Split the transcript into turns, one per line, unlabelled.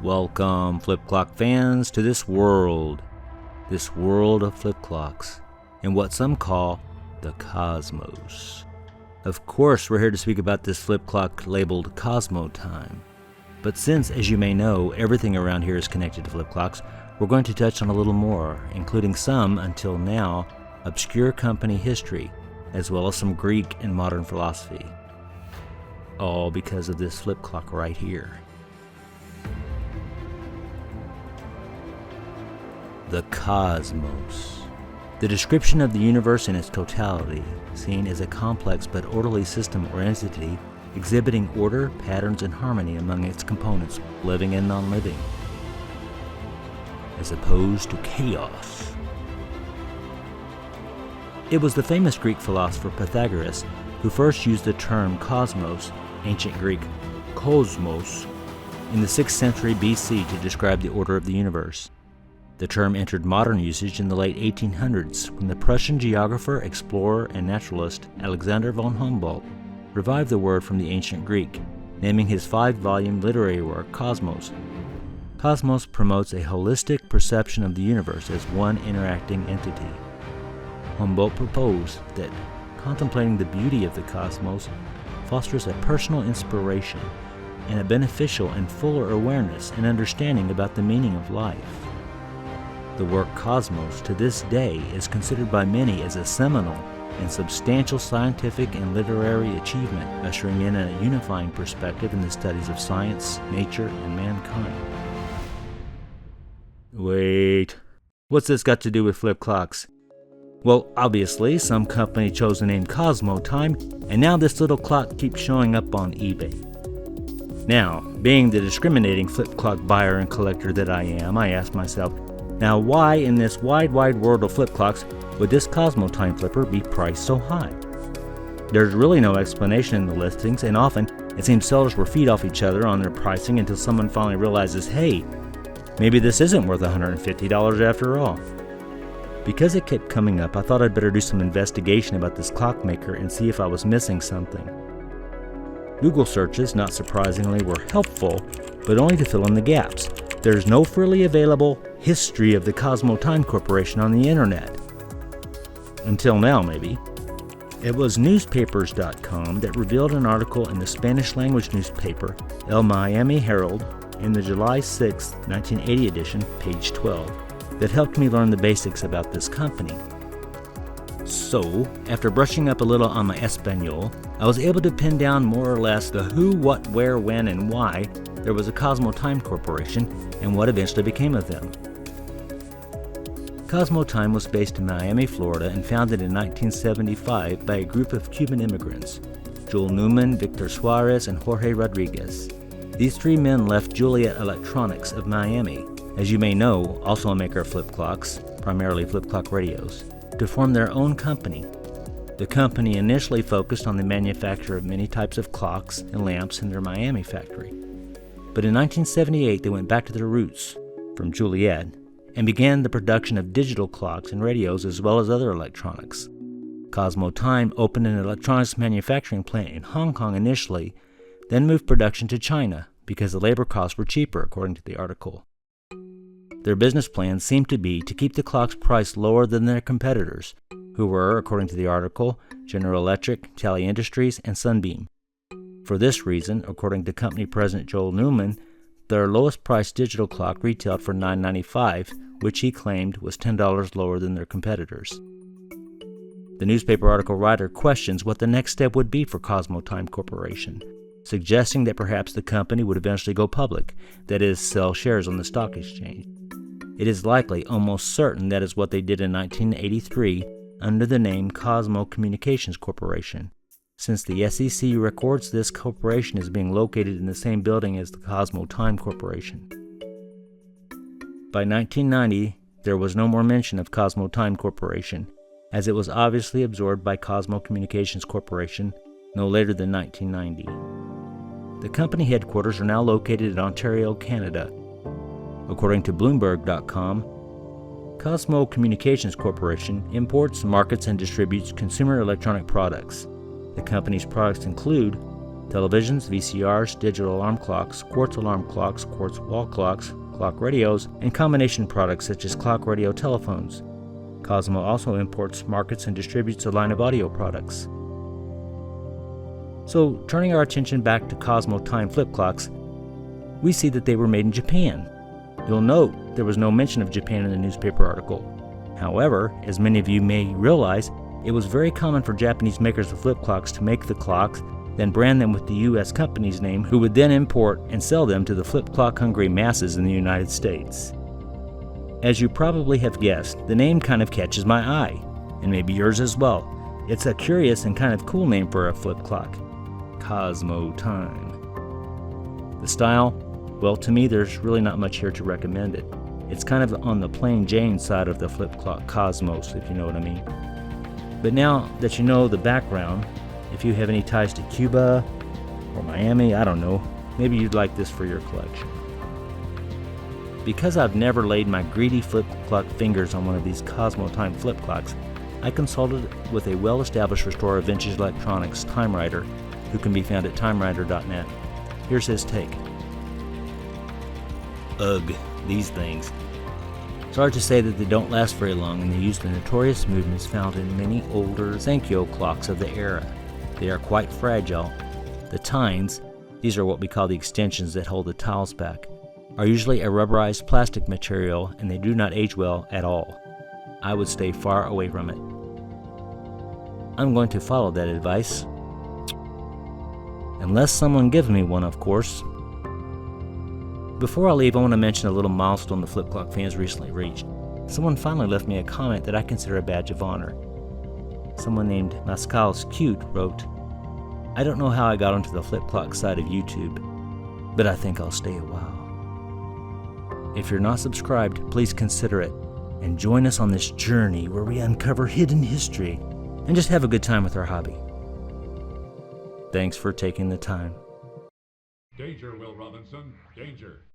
Welcome, flip clock fans, to this world of flip clocks, and what some call the cosmos. Of course, we're here to speak about this flip clock labeled Cosmo Time. But since, as you may know, everything around here is connected to flip clocks, we're going to touch on a little more, including some, until now, obscure company history, as well as some Greek and modern philosophy. All because of this flip clock right here. The cosmos. The description of the universe in its totality, seen as a complex but orderly system or entity, exhibiting order, patterns, and harmony among its components, living and non-living, as opposed to chaos. It was the famous Greek philosopher Pythagoras who first used the term cosmos, ancient Greek kosmos, in the 6th century BC to describe the order of the universe. The term entered modern usage in the late 1800s when the Prussian geographer, explorer, and naturalist Alexander von Humboldt revived the word from the ancient Greek, naming his 5-volume literary work Cosmos. Cosmos promotes a holistic perception of the universe as one interacting entity. Humboldt proposed that contemplating the beauty of the cosmos fosters a personal inspiration and a beneficial and fuller awareness and understanding about the meaning of life. The work Cosmos to this day is considered by many as a seminal and substantial scientific and literary achievement, ushering in a unifying perspective in the studies of science, nature, and mankind. Wait, what's this got to do with flip clocks? Well, obviously, some company chose the name Cosmo Time, and now this little clock keeps showing up on eBay. Now, being the discriminating flip clock buyer and collector that I am, I ask myself, now why in this wide world of flip clocks would this Cosmo Time flipper be priced so high? There's really no explanation in the listings, and often it seems sellers will feed off each other on their pricing until someone finally realizes, hey, maybe this isn't worth $150 after all. Because it kept coming up, I thought I'd better do some investigation about this clockmaker and see if I was missing something. Google searches, not surprisingly, were helpful, but only to fill in the gaps. There's no freely available history of the Cosmo Time Corporation on the internet. Until now, maybe. It was newspapers.com that revealed an article in the Spanish-language newspaper El Miami Herald in the July 6, 1980 edition, page 12, that helped me learn the basics about this company. So, after brushing up a little on my Espanol, I was able to pin down more or less the who, what, where, when, and why there was a Cosmo Time Corporation and what eventually became of them. Cosmo Time was based in Miami, Florida, and founded in 1975 by a group of Cuban immigrants, Joel Newman, Victor Suarez, and Jorge Rodriguez. These 3 men left Juliet Electronics of Miami, as you may know, also a maker of flip clocks, primarily flip clock radios, to form their own company. The company initially focused on the manufacture of many types of clocks and lamps in their Miami factory. But in 1978, they went back to their roots, from Juliet, and began the production of digital clocks and radios as well as other electronics. Cosmo Time opened an electronics manufacturing plant in Hong Kong initially, then moved production to China because the labor costs were cheaper, according to the article. Their business plan seemed to be to keep the clocks priced lower than their competitors, who were, according to the article, General Electric, Tally Industries, and Sunbeam. For this reason, according to company president Joel Newman, their lowest priced digital clock retailed for $9.95, which he claimed was $10 lower than their competitors. The newspaper article writer questions what the next step would be for Cosmo Time Corporation, suggesting that perhaps the company would eventually go public, that is, sell shares on the stock exchange. It is likely, almost certain, that is what they did in 1983 under the name Cosmo Communications Corporation, since the SEC records this corporation as being located in the same building as the Cosmo Time Corporation. By 1990, there was no more mention of Cosmo Time Corporation, as it was obviously absorbed by Cosmo Communications Corporation no later than 1990. The company headquarters are now located in Ontario, Canada. According to Bloomberg.com, Cosmo Communications Corporation imports, markets, and distributes consumer electronic products. The company's products include televisions, VCRs, digital alarm clocks, quartz alarm clocks, quartz wall clocks, clock radios, and combination products such as clock radio telephones. Cosmo also imports, markets, and distributes a line of audio products. So, turning our attention back to Cosmo Time Flip Clocks, we see that they were made in Japan. You'll note there was no mention of Japan in the newspaper article. However, as many of you may realize, it was very common for Japanese makers of flip clocks to make the clocks, then brand them with the U.S. company's name, who would then import and sell them to the flip clock-hungry masses in the United States. As you probably have guessed, the name kind of catches my eye, and maybe yours as well. It's a curious and kind of cool name for a flip clock. Cosmo Time. The style? Well, to me, there's really not much here to recommend it. It's kind of on the plain Jane side of the flip clock cosmos, if you know what I mean. But now that you know the background, if you have any ties to Cuba or Miami, I don't know, maybe you'd like this for your collection. Because I've never laid my greedy flip clock fingers on one of these Cosmo Time flip clocks, I consulted with a well-established restorer of vintage electronics, Time Writer, who can be found at timewriter.net. Here's his take. Ugh, these things. It's hard to say that they don't last very long, and they use the notorious movements found in many older Senkyo clocks of the era. They are quite fragile. The tines, these are what we call the extensions that hold the tiles back, are usually a rubberized plastic material, and they do not age well at all. I would stay far away from it. I'm going to follow that advice. Unless someone gives me one, of course. Before I leave, I want to mention a little milestone the flip clock fans recently reached. Someone finally left me a comment that I consider a badge of honor. Someone named Mascal's Cute wrote, "I don't know how I got onto the flip clock side of YouTube, but I think I'll stay a while." If you're not subscribed, please consider it, and join us on this journey where we uncover hidden history and just have a good time with our hobby. Thanks for taking the time.
Danger, Will Robinson, danger.